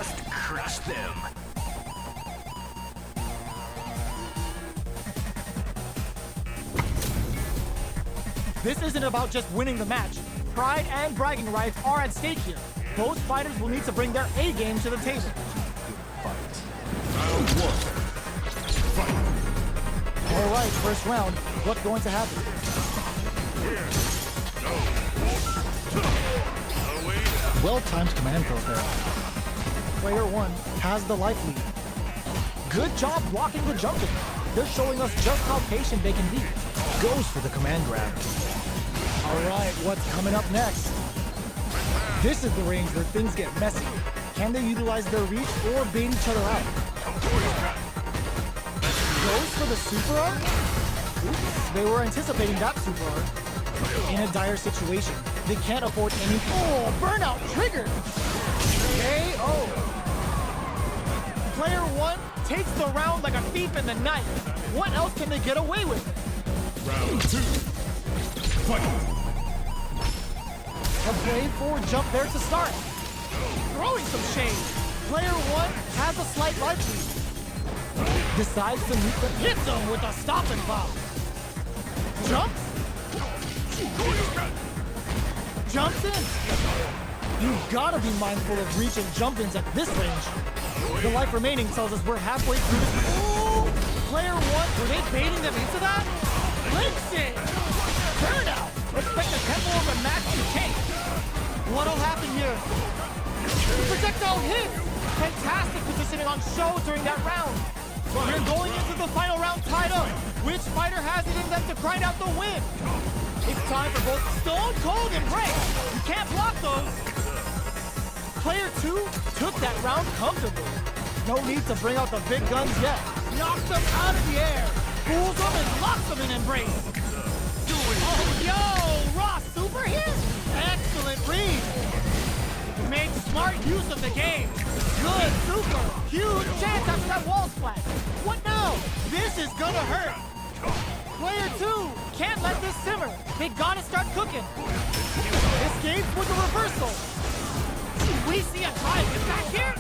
Just crush them. This isn't about just winning the match. Pride and bragging rights are at stake here. Both fighters will need to bring their A game to the table. All right, first round. What's going to happen? Well-timed command throw there. Player 1 has the life lead. Good job blocking the jumping. They're showing us just how patient they can be. Goes for the command grab. All right, what's coming up next? This is the range where things get messy. Can they utilize their reach or bait each other out? Goes for the super arc? Oops, they were anticipating that super arc. In a dire situation, they can't afford any... Oh, burnout triggered! KO! Player 1 takes the round like a thief in the night. What else can they get away with? Round 2. Fight! A blade forward jump there to start. Throwing some shade. Player 1 has a slight life lead. Decides to meet the hit zone with a stop and pop. Jumps. Jumps in. You've gotta be mindful of reach and jump-ins at this range. The life remaining tells us we're halfway through this. Ooh! Player 1, were they baiting them into that? Links it! Turnout! Expect the tempo of the match to change. What'll happen here? The projectile hits! Fantastic positioning on show during that round. We're going into the final round tied up. Which fighter has it in them to grind out the win? It's time for both Stone Cold and Break. You can't block those. Player 2 took that round comfortably. No need to bring out the big guns yet. Knocks them out of the air. Fools them and locks them in embrace. Oh, yo! Raw super here? Excellent read. Made smart use of the game. Good super. Huge chance after that wall splash. What now? This is gonna hurt. Player 2 can't let this simmer. They gotta start cooking. Escapes with a reversal. We see a tie get back here.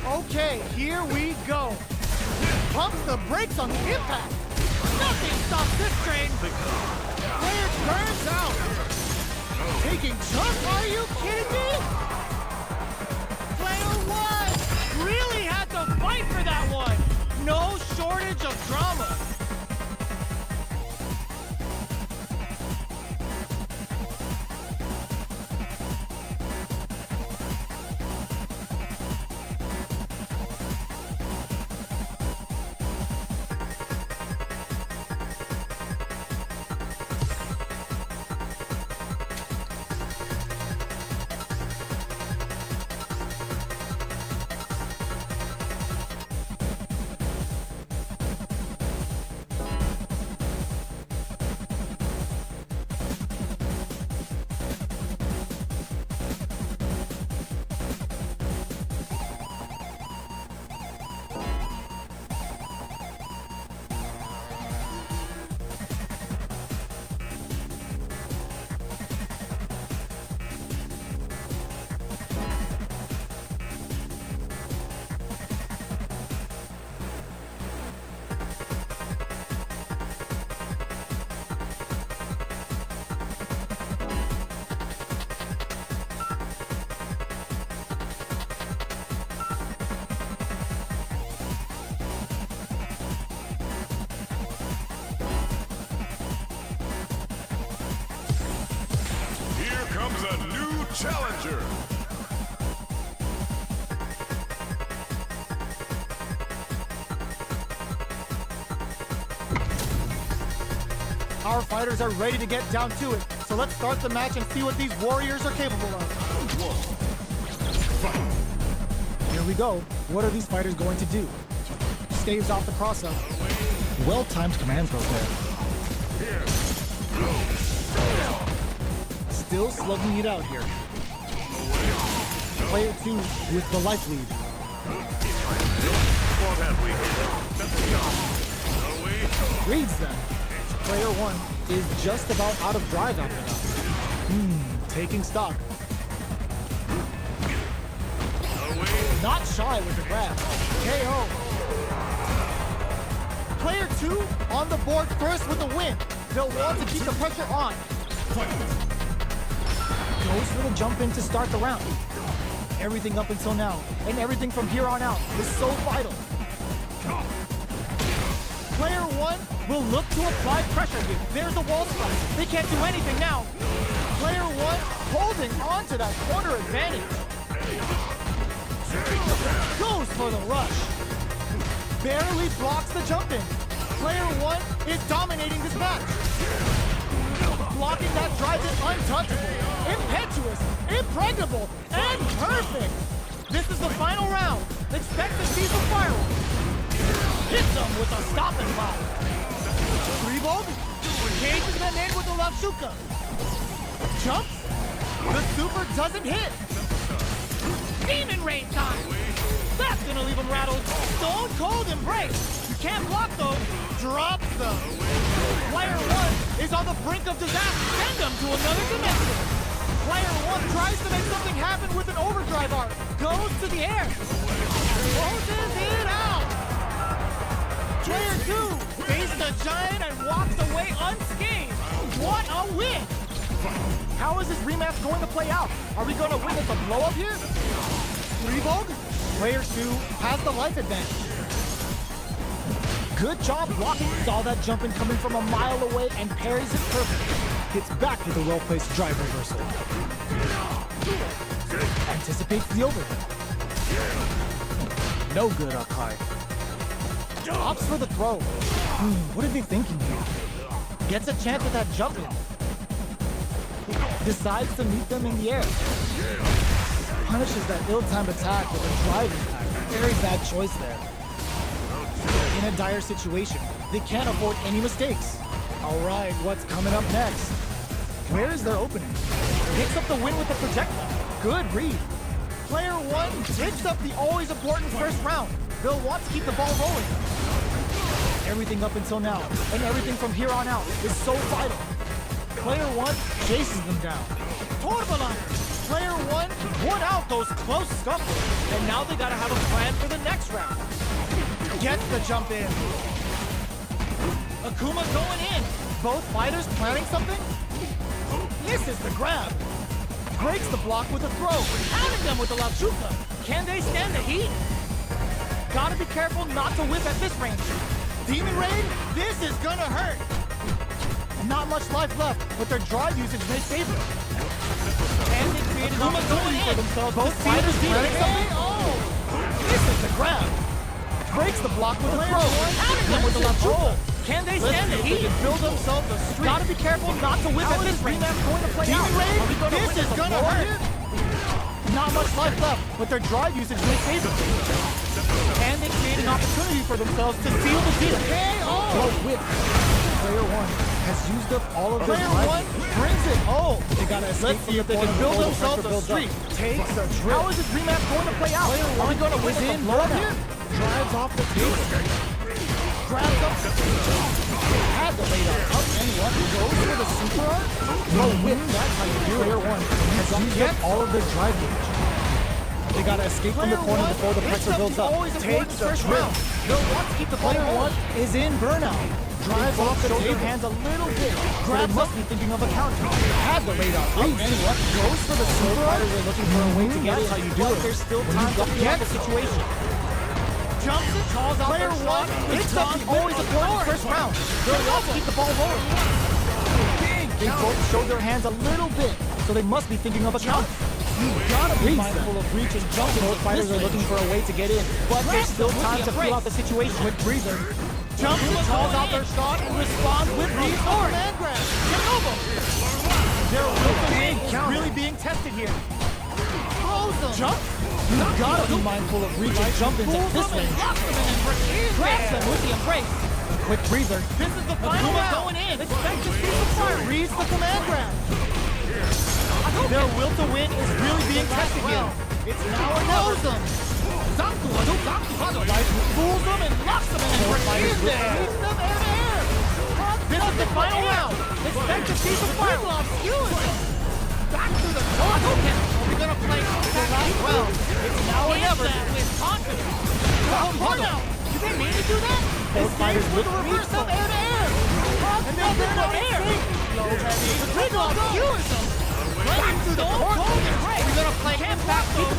Okay, here we go. Pumps the brakes on the impact. Nothing stops this train. Player turns out. Taking chunk? Are you kidding me? Player 1 really had to fight for that one. No shortage of drama. Challenger. Our fighters are ready to get down to it, so let's start the match and see what these warriors are capable of. Here we go. What are these fighters going to do? Staves off the cross-up. Well-timed command throw there. Still slugging it out here. Player 2 with the life lead. Reads that. Player 1 is just about out of drive after that. Taking stock. Not shy with the grab. KO. Player 2 on the board first with the win. They'll want to keep the pressure on. Goes for the jump in to start the round. Everything up until now, and everything from here on out is so vital. Player 1 will look to apply pressure here. There's a wall splash. They can't do anything now. Player 1 holding on to that corner advantage. Goes for the rush. Barely blocks the jump in. Player 1 is dominating this match. Blocking that drive is untouchable, impetuous, impregnable, and perfect. This is the final round. Expect to see some fireworks. Hits them with a stop and pop. Revolt engages them in with the left shuka. Jumps. The super doesn't hit. Demon Rain time. That's gonna leave him rattled. Stone Cold Embrace. You can't block those. Drops them. Player 1 is on the brink of disaster. Send him to another dimension. Player 1 tries to make something happen with an overdrive arc. Goes to the air. Closes it out. Player 2 faced the giant and walks away unscathed. What a win! How is this rematch going to play out? Are we going to witness a blow-up here? Revolt? Player 2 has the life advantage. Good job blocking. Saw that jump in coming from a mile away and parries it perfectly. Gets back with a well-placed drive reversal. Anticipates the overhead. No good up high. Opts for the throw. What is he thinking here? Gets a chance at that jump in. Decides to meet them in the air. Punishes that ill-timed attack with a drive impact. Very bad choice there. In a dire situation, they can't afford any mistakes. All right, what's coming up next? Where is their opening? Picks up the win with the projectile. Good read. Player 1 picks up the always important first round. They'll want to keep the ball rolling. Everything up until now, and everything from here on out is so vital. Player 1 chases them down. Torbaliner! Player 1 won out those close scuffles, and now they gotta have a plan for the next round. Gets the jump in. Akuma going in. Both fighters planning something? Misses the grab. Breaks the block with a throw. Pounding them with the Lachuka. Can they stand the heat? Gotta be careful not to whip at this range. Demon Rain, this is gonna hurt. Not much life left, but their drive usage may save them. And they created an opportunity for themselves. Both fighters planning something? Misses the grab. Breaks the block with a throw. Pounding them with the Lachuka. Can they stand the heat? Build themselves a streak. Gotta be careful not to whip at this range. Going to play Demon Rain, this is gonna hurt. Not much life left, but their drive usage may save them. And they create an opportunity for themselves to seal the deal. Well, whip. Player 1 has used up all of their drive. Player 1 brings it home. They gotta escape from the they can build themselves a streak. Takes a drip. How is this rematch going to play out? Player 1 are we going to win in blow here? Drives off the table. Grabs up. Has the laid up. And what? Goes for the super arc? No whip. That's how you do it. Player 1 has used up all of their drive gauge. They gotta escape from the corner before the pressure builds up. Takes a trip. They'll want to keep the player 1 is in burnout. Drives off the table. Hands a little bit. Grabs must be thinking of a counter. Has the radar. And what? Goes for the super arc. They're looking for a way to get it. How you do it. There's still time to get the situation. Jumps it, calls out player 1. It's up the always important first round. They'll want to keep the ball rolling. They both show their hands a little bit, so they must be thinking of a counter. You gotta be mindful of reach and jump. Both fighters are looking for a way to get in, but there's still time to feel out the situation. With breather, jumps and calls out their shot and responds with the command grab. Their will to win is really being tested here. Jump. You gotta be mindful of reach and jump ins at this range. Grabs them with the embrace. Quick breather. This is the final round. Going in. Expect to see the fire. Reads the command grab. Their will to win is really being tested here. It's now or never. Life fools them and locks them in there. Keeps them air. This is the final round. Expect to see some fire. Back to the corner. We're gonna play contact well. It's now or never. With confidence. Now. You didn't mean to do that? Both fighters with the reverse up air to air. And then burn out air. Low heavy. The trigger on skewers them. Running through the corner. We're gonna play impact move.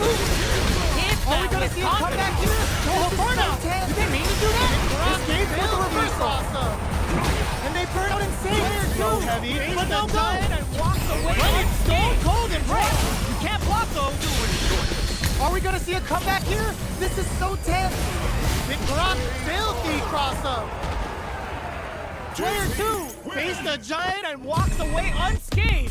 Are we gonna see a comeback here? Go burnout. You didn't mean to do that? Escape with the reversal. And they burn out insane. Low heavy. But no go. And walks away. It's stone cold and bright. You can't block those. Are we gonna see a comeback here? This is so tense. Big rock, filthy cross-up. Player 2 faced the giant and walks away unscathed.